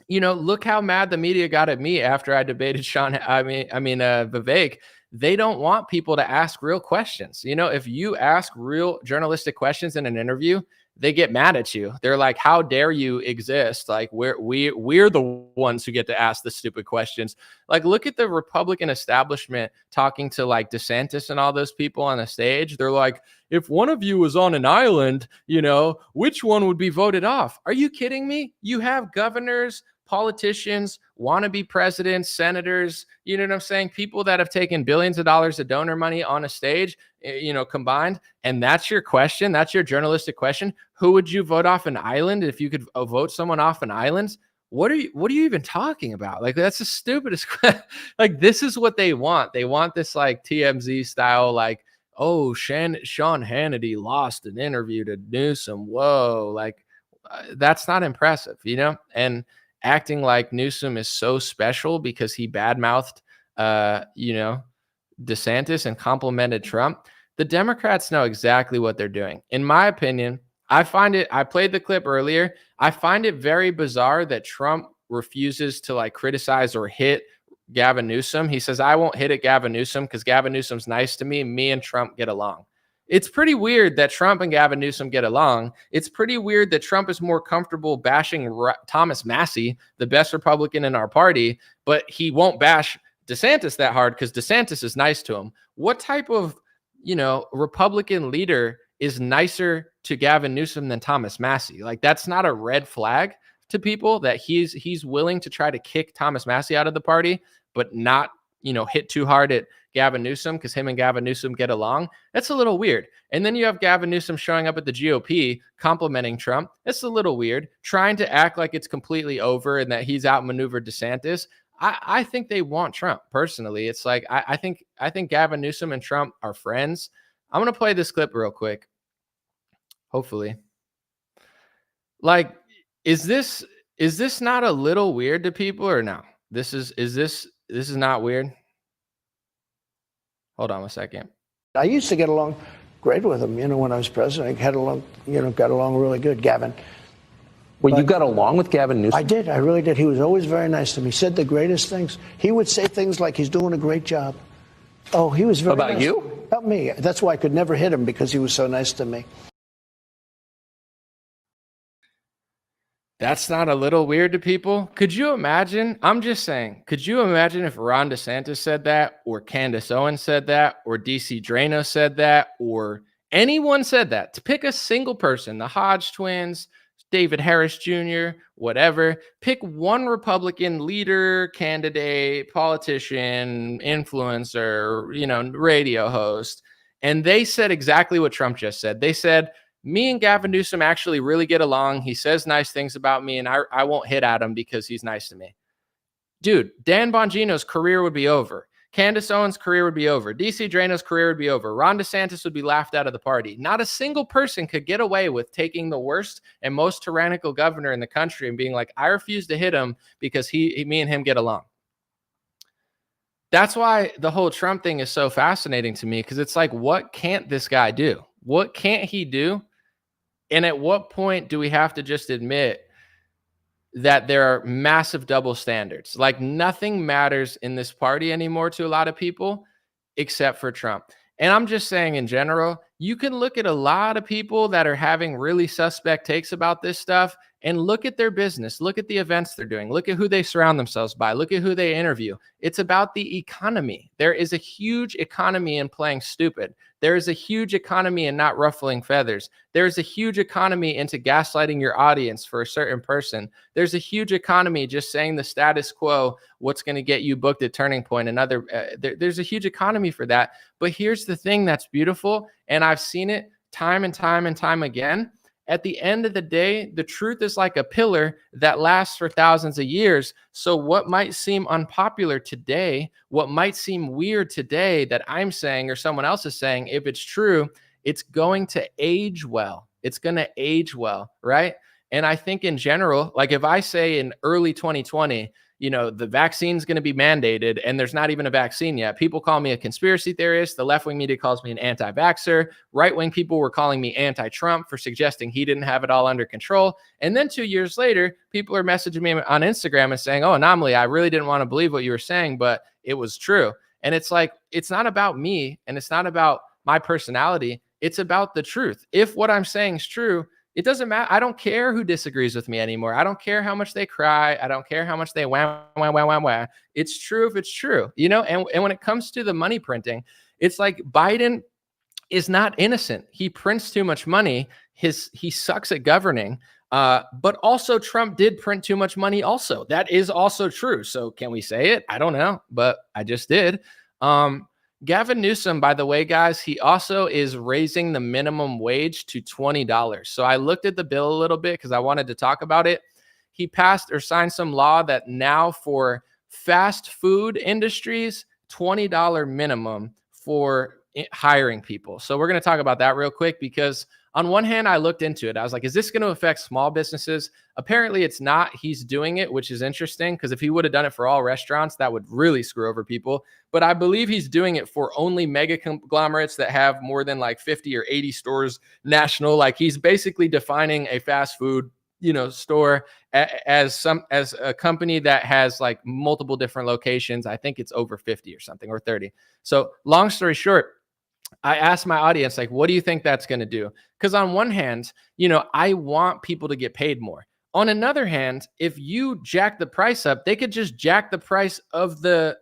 look how mad the media got at me after I debated Vivek. They don't want people to ask real questions. If you ask real journalistic questions in an interview, they get mad at you. They're like, how dare you exist? Like we're the ones who get to ask the stupid questions. Like, look at the Republican establishment talking to like DeSantis and all those people on the stage. They're like, if one of you was on an island, which one would be voted off? Are you kidding me? You have governors, politicians, wannabe presidents, senators, you know what I'm saying? People that have taken billions of dollars of donor money on a stage, combined. And that's your question. That's your journalistic question. Who would you vote off an island if you could vote someone off an island? What are you even talking about? Like, that's the stupidest. Like, this is what they want. They want this like TMZ style, like, oh, Sean Hannity lost an interview to Newsom. Whoa. Like, that's not impressive, and acting like Newsom is so special because he badmouthed, DeSantis and complimented Trump. The Democrats know exactly what they're doing. In my opinion, I played the clip earlier. I find it very bizarre that Trump refuses to like criticize or hit Gavin Newsom. He says, I won't hit at Gavin Newsom because Gavin Newsom's nice to me. Me and Trump get along. It's pretty weird that Trump and Gavin Newsom get along. It's pretty weird that Trump is more comfortable bashing Thomas Massie, the best Republican in our party, but he won't bash DeSantis that hard because DeSantis is nice to him. What type of, Republican leader is nicer to Gavin Newsom than Thomas Massie. Like, that's not a red flag to people that he's willing to try to kick Thomas Massie out of the party, but not, hit too hard at Gavin Newsom because him and Gavin Newsom get along. That's a little weird. And then you have Gavin Newsom showing up at the GOP complimenting Trump. That's a little weird. Trying to act like it's completely over and that he's outmaneuvered DeSantis. I think they want Trump personally. It's like, I think Gavin Newsom and Trump are friends. I'm going to play this clip real quick. Hopefully. Like, is this not a little weird to people or no? This is not weird. Hold on a second. I used to get along great with him, when I was president. I got along really good, Gavin. Well, you got along with Gavin Newsom? I did. I really did. He was always very nice to me. He said the greatest things. He would say things like he's doing a great job. Oh, he was very About nice. you? About me. That's why I could never hit him, because he was so nice to me. That's not a little weird to people? Could you imagine? I'm just saying, could you imagine if Ron DeSantis said that, or Candace Owens said that, or DC Drano said that, or anyone said that? To pick a single person, the Hodge twins, David Harris Jr., whatever, pick one Republican leader, candidate, politician, influencer, radio host, and they said exactly what Trump just said. They said, me and Gavin Newsom actually really get along. He says nice things about me, and I won't hit at him because he's nice to me. Dude, Dan Bongino's career would be over. Candace Owens' career would be over. DC Drano's career would be over. Ron DeSantis would be laughed out of the party. Not a single person could get away with taking the worst and most tyrannical governor in the country and being like, I refuse to hit him because me and him get along. That's why the whole Trump thing is so fascinating to me, because it's like, what can't this guy do? What can't he do? And at what point do we have to just admit that there are massive double standards? Like, nothing matters in this party anymore to a lot of people except for Trump. And I'm just saying, in general, you can look at a lot of people that are having really suspect takes about this stuff and look at their business, look at the events they're doing, look at who they surround themselves by, look at who they interview. It's about the economy. There is a huge economy in playing stupid. There is a huge economy in not ruffling feathers. There's a huge economy into gaslighting your audience for a certain person. There's a huge economy just saying the status quo, what's going to get you booked at Turning Point. There's a huge economy for that. But here's the thing that's beautiful, and I've seen it time and time and time again. At the end of the day, the truth is like a pillar that lasts for thousands of years. So what might seem unpopular today, what might seem weird today that I'm saying or someone else is saying, if it's true, it's going to age well. It's going to age well, right? And I think in general, like if I say in early 2020, the vaccine's going to be mandated and there's not even a vaccine yet, people call me a conspiracy theorist. The left-wing media calls me an anti-vaxxer. Right-wing people were calling me anti-Trump for suggesting he didn't have it all under control. And then 2 years later, people are messaging me on Instagram and saying, oh, Anomaly, I really didn't want to believe what you were saying, but it was true. And it's like, it's not about me and it's not about my personality. It's about the truth. If what I'm saying is true, it doesn't matter. I don't care who disagrees with me anymore. I don't care how much they cry. I don't care how much they wah, wah, wah, wah, wah. It's true if it's true, And when it comes to the money printing, it's like Biden is not innocent. He prints too much money. He sucks at governing. But also Trump did print too much money also. That is also true. So can we say it? I don't know, but I just did. Gavin Newsom, by the way, guys, he also is raising the minimum wage to $20. So I looked at the bill a little bit because I wanted to talk about it. He passed or signed some law that now for fast food industries, $20 minimum for hiring people. So we're going to talk about that real quick because on one hand, I looked into it. I was like, is this going to affect small businesses? Apparently it's not. He's doing it, which is interesting because if he would have done it for all restaurants, that would really screw over people. But I believe he's doing it for only mega conglomerates that have more than like 50 or 80 stores national. Like he's basically defining a fast food, store as a company that has like multiple different locations. I think it's over 50 or something or 30. So long story short, I asked my audience, like, what do you think that's going to do? Because on one hand, I want people to get paid more. On another hand, if you jack the price up, they could just jack the price of the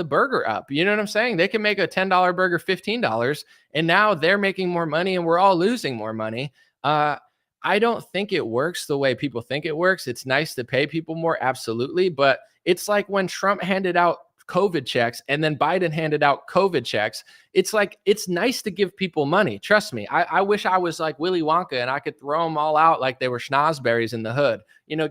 burger up. You know what I'm saying? They can make a $10 burger $15, and now they're making more money, and we're all losing more money. I don't think it works the way people think it works. It's nice to pay people more, absolutely, but it's like when Trump handed out COVID checks and then Biden handed out COVID checks. It's like, it's nice to give people money. Trust me. I wish I was like Willy Wonka and I could throw them all out like they were schnozberries in the hood. You know,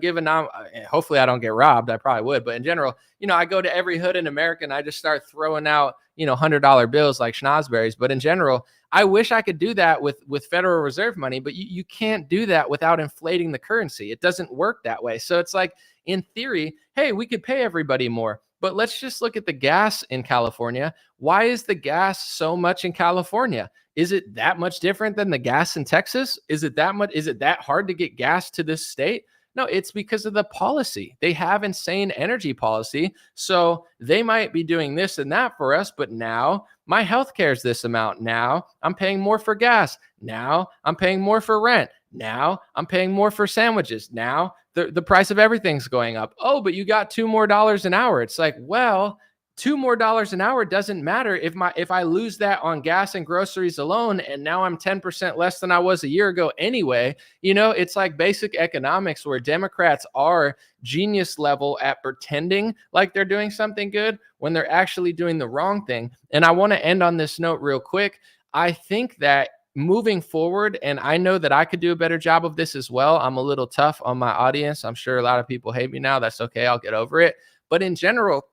hopefully I don't get robbed. I probably would. But in general, you know, I go to every hood in America and I just start throwing out, you know, $100 bills like schnozberries. But in general, I wish I could do that with Federal Reserve money, but you can't do that without inflating the currency. It doesn't work that way. So it's like, in theory, hey, we could pay everybody more. But let's just look at the gas in California. Why is the gas so much in California? Is it that much different than the gas in Texas? Is it that hard to get gas to this state? No, it's because of the policy. They have insane energy policy. So they might be doing this and that for us, but now my healthcare is this amount. Now I'm paying more for gas. Now I'm paying more for rent. Now I'm paying more for sandwiches. Now the price of everything's going up. Oh, but you got $2 more an hour. It's like, well, $2 more an hour doesn't matter if I lose that on gas and groceries alone, and now I'm 10% less than I was a year ago anyway. You know, it's like basic economics where Democrats are genius level at pretending like they're doing something good when they're actually doing the wrong thing. And I want to end on this note real quick. I think that moving forward, and I know that I could do a better job of this as well. I'm a little tough on my audience. I'm sure a lot of people hate me now. That's okay. I'll get over it. But in general,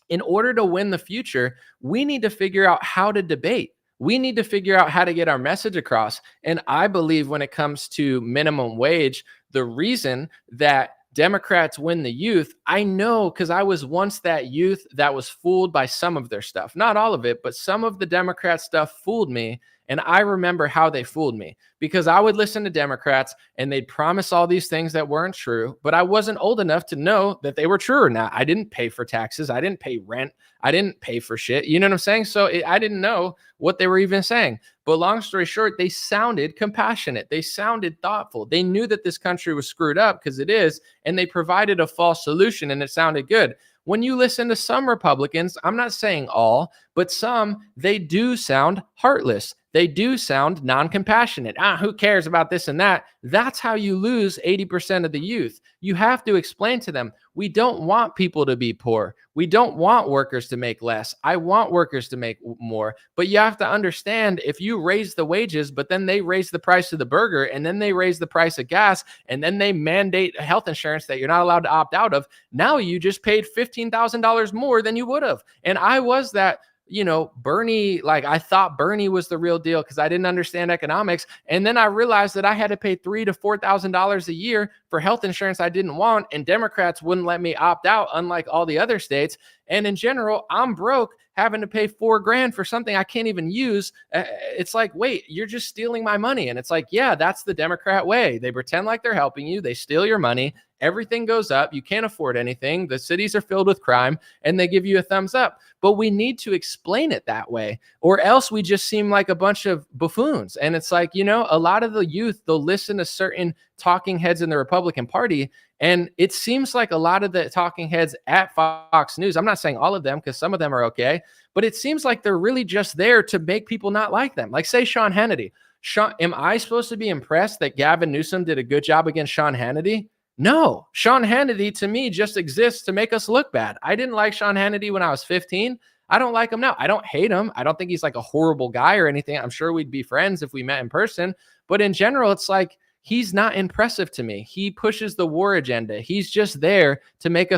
in order to win the future, we need to figure out how to debate. We need to figure out how to get our message across. And I believe when it comes to minimum wage, the reason that Democrats win the youth, I know because I was once that youth that was fooled by some of their stuff. Not all of it, but some of the Democrat stuff fooled me. And I remember how they fooled me because I would listen to Democrats and they'd promise all these things that weren't true, but I wasn't old enough to know that they were true or not. I didn't pay for taxes. I didn't pay rent. I didn't pay for shit. You know what I'm saying? So I didn't know what they were even saying. But long story short, they sounded compassionate. They sounded thoughtful. They knew that this country was screwed up because it is, and they provided a false solution and it sounded good. When you listen to some Republicans, I'm not saying all, but some, they do sound heartless. They do sound non-compassionate. Who cares about this and that? That's how you lose 80% of the youth. You have to explain to them, we don't want people to be poor. We don't want workers to make less. I want workers to make more. But you have to understand, if you raise the wages, but then they raise the price of the burger, and then they raise the price of gas, and then they mandate health insurance that you're not allowed to opt out of, now you just paid $15,000 more than you would have. And I was that, you know, Bernie, like I thought Bernie was the real deal because I didn't understand economics. And then I realized that I had to pay $3,000 to $4,000 a year for health insurance I didn't want. And Democrats wouldn't let me opt out, unlike all the other states. And in general, I'm broke having to pay $4,000 for something I can't even use. It's like, wait, you're just stealing my money. And it's like, yeah, that's the Democrat way. They pretend like they're helping you. They steal your money. Everything goes up. You can't afford anything. The cities are filled with crime, and they give you a thumbs up. But we need to explain it that way, or else we just seem like a bunch of buffoons. And it's like, you know, a lot of the youth, they'll listen to certain talking heads in the Republican Party, and it seems like a lot of the talking heads at Fox News, I'm not saying all of them because some of them are okay, but it seems like they're really just there to make people not like them. Like, say, Sean Hannity. Am I supposed to be impressed that Gavin Newsom did a good job against Sean Hannity? No, Sean Hannity to me just exists to make us look bad. I didn't like Sean Hannity when I was 15. I don't like him now. I don't hate him. I don't think he's like a horrible guy or anything. I'm sure we'd be friends if we met in person. But in general, it's like, he's not impressive to me. He pushes the war agenda. He's just there to make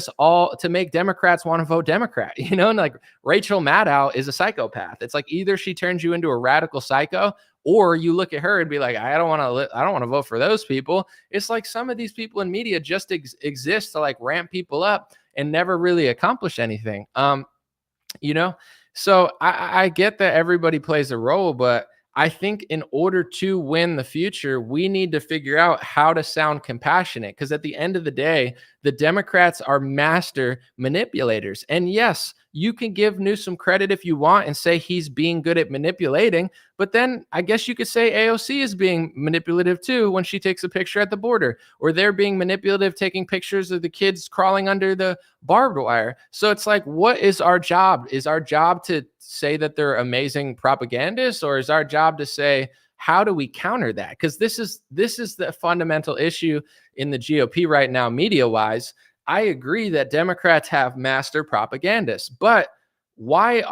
Democrats want to vote Democrat, you know, and like Rachel Maddow is a psychopath. It's like either she turns you into a radical psycho, or you look at her and be like, I don't want to vote for those people. It's like some of these people in media just exist to like ramp people up and never really accomplish anything. You know, so I get that everybody plays a role, but I think in order to win the future, we need to figure out how to sound compassionate, because at the end of the day, the Democrats are master manipulators. And yes, you can give Newsom credit if you want and say he's being good at manipulating, but then I guess you could say AOC is being manipulative too when she takes a picture at the border, or they're being manipulative taking pictures of the kids crawling under the barbed wire. So it's like, what is our job? Is our job to say that they're amazing propagandists, or is our job to say, how do we counter that? Because this is the fundamental issue in the GOP right now, media wise. I agree that Democrats have master propagandists, but why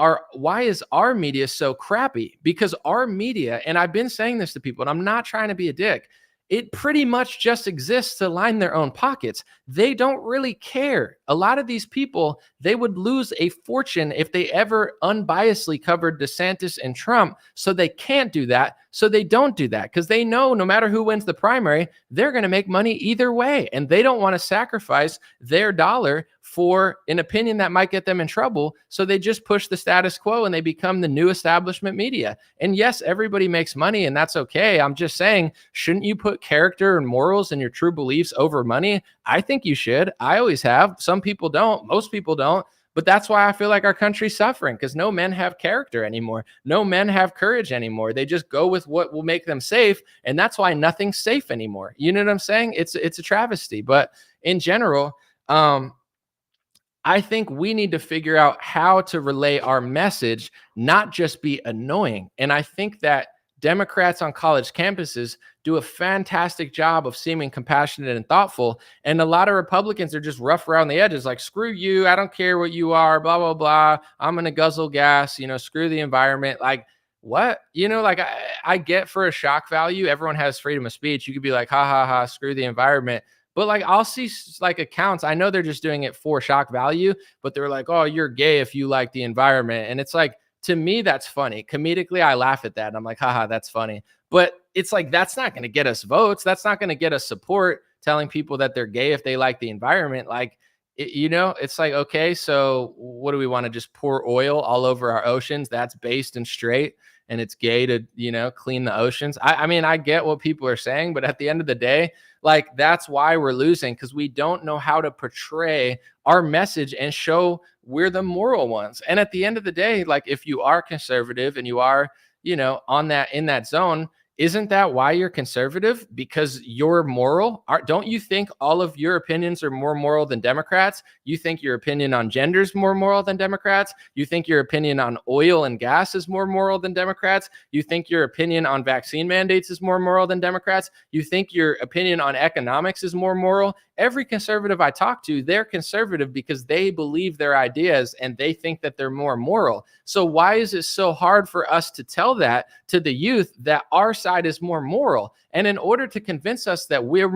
is our media so crappy? Because our media, and I've been saying this to people, and I'm not trying to be a dick, it pretty much just exists to line their own pockets. They don't really care. A lot of these people, they would lose a fortune if they ever unbiasedly covered DeSantis and Trump. So they can't do that. So they don't do that because they know no matter who wins the primary, they're going to make money either way. And they don't want to sacrifice their dollar for an opinion that might get them in trouble. So they just push the status quo and they become the new establishment media. And yes, everybody makes money and that's okay. I'm just saying, shouldn't you put character and morals and your true beliefs over money? I think you should. I always have. Some people don't. Most people don't. But that's why I feel like our country's suffering, because no men have character anymore. No men have courage anymore. They just go with what will make them safe. And that's why nothing's safe anymore. You know what I'm saying? It's a travesty. But in general, I think we need to figure out how to relay our message, not just be annoying. And I think that Democrats on college campuses do a fantastic job of seeming compassionate and thoughtful. And a lot of Republicans are just rough around the edges, like, screw you, I don't care what you are, blah, blah, blah. I'm going to guzzle gas, screw the environment. Like, what? Like, I get for a shock value, everyone has freedom of speech. You could be like, ha, ha, ha, screw the environment. But like, I'll see like accounts, I know they're just doing it for shock value, but they're like, oh, you're gay if you like the environment. And it's like, to me, that's funny. Comedically, I laugh at that. And I'm like, haha, that's funny. But it's like, that's not going to get us votes. That's not going to get us support telling people that they're gay if they like the environment. Like, it's like, okay, so what do we want to just pour oil all over our oceans? That's based and straight. And it's gay to, clean the oceans. I mean, I get what people are saying, but at the end of the day, like, that's why we're losing, because we don't know how to portray our message and show we're the moral ones. And at the end of the day, like, if you are conservative and you are, in that zone, isn't that why you're conservative? Because you're moral? Don't you think all of your opinions are more moral than Democrats? You think your opinion on gender is more moral than Democrats? You think your opinion on oil and gas is more moral than Democrats? You think your opinion on vaccine mandates is more moral than Democrats? You think your opinion on economics is more moral? Every conservative I talk to, they're conservative because they believe their ideas and they think that they're more moral. So why is it so hard for us to tell that to the youth, that our side is more moral? And in order to convince them that we're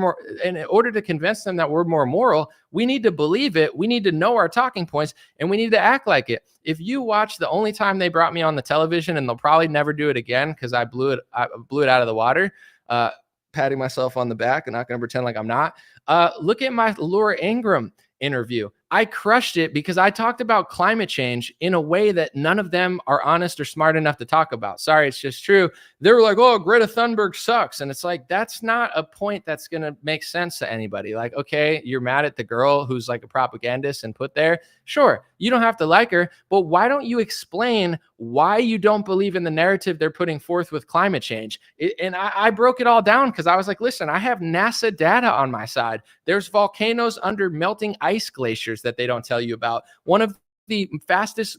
more moral, we need to believe it. We need to know our talking points and we need to act like it. If you watch the only time they brought me on the television, and they'll probably never do it again because I blew it out of the water, patting myself on the back and not going to pretend like I'm not. Look at my Laura Ingraham interview. I crushed it because I talked about climate change in a way that none of them are honest or smart enough to talk about. Sorry, it's just true. They were like, oh, Greta Thunberg sucks. And it's like, that's not a point that's going to make sense to anybody. Like, okay, you're mad at the girl who's like a propagandist and put there. Sure, you don't have to like her, but why don't you explain why you don't believe in the narrative they're putting forth with climate change? I broke it all down because I was like, listen, I have NASA data on my side. There's volcanoes under melting ice glaciers that they don't tell you about. One of the fastest,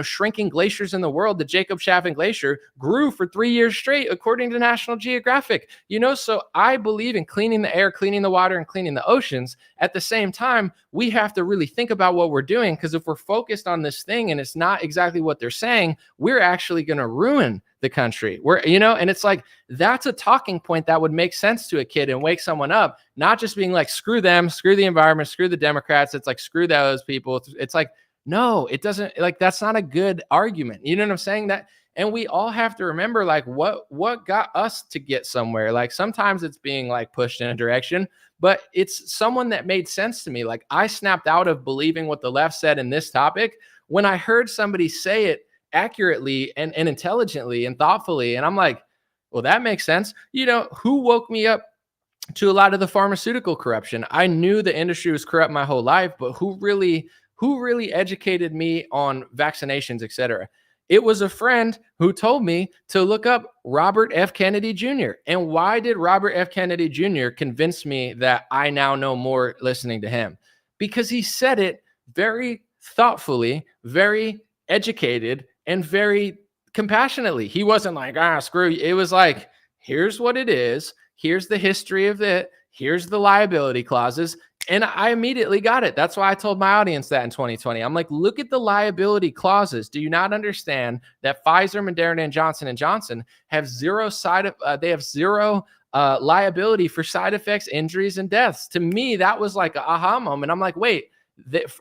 shrinking glaciers in the world, the Jacob Chaffin Glacier, grew for 3 years straight, according to National Geographic. So I believe in cleaning the air, cleaning the water, and cleaning the oceans. At the same time, we have to really think about what we're doing, because if we're focused on this thing and it's not exactly what they're saying, we're actually going to ruin the country. And it's like, that's a talking point that would make sense to a kid and wake someone up, not just being like, screw them, screw the environment, screw the Democrats. It's like, screw those people. It's like, no, it doesn't, like, that's not a good argument. You know what I'm saying? And we all have to remember, like, what got us to get somewhere. Like, sometimes it's being like pushed in a direction, but it's someone that made sense to me. Like, I snapped out of believing what the left said in this topic when I heard somebody say it accurately and intelligently and thoughtfully. And I'm like, well, that makes sense. Who woke me up to a lot of the pharmaceutical corruption? I knew the industry was corrupt my whole life, but who who really educated me on vaccinations, etc.? It was a friend who told me to look up Robert F. Kennedy Jr. And why did Robert F. Kennedy Jr. convince me that I now know more listening to him? Because he said it very thoughtfully, very educated, and very compassionately. He wasn't like, screw you. It was like, here's what it is. Here's the history of it. Here's the liability clauses. And I immediately got it. That's why I told my audience that in 2020. I'm like, look at the liability clauses. Do you not understand that Pfizer, Moderna, and Johnson & Johnson have zero liability for side effects, injuries, and deaths? To me, that was like an aha moment. I'm like, wait,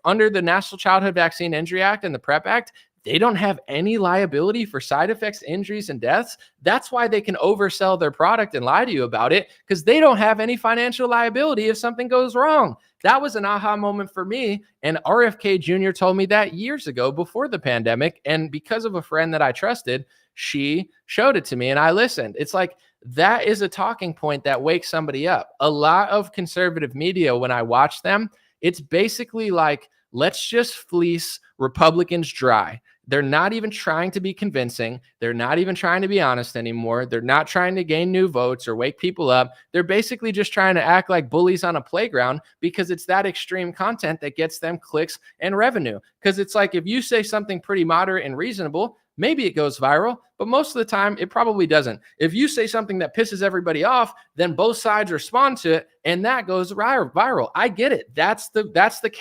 under the National Childhood Vaccine Injury Act and the PrEP Act, they don't have any liability for side effects, injuries, and deaths. That's why they can oversell their product and lie to you about it, because they don't have any financial liability if something goes wrong. That was an aha moment for me. And RFK Jr. told me that years ago before the pandemic. And because of a friend that I trusted, she showed it to me and I listened. It's like, that is a talking point that wakes somebody up. A lot of conservative media, when I watch them, it's basically like, let's just fleece Republicans dry. They're not even trying to be convincing. They're not even trying to be honest anymore. They're not trying to gain new votes or wake people up. They're basically just trying to act like bullies on a playground, because it's that extreme content that gets them clicks and revenue. Because it's like, if you say something pretty moderate and reasonable, maybe it goes viral, but most of the time it probably doesn't. If you say something that pisses everybody off, then both sides respond to it and that goes viral. I get it. That's the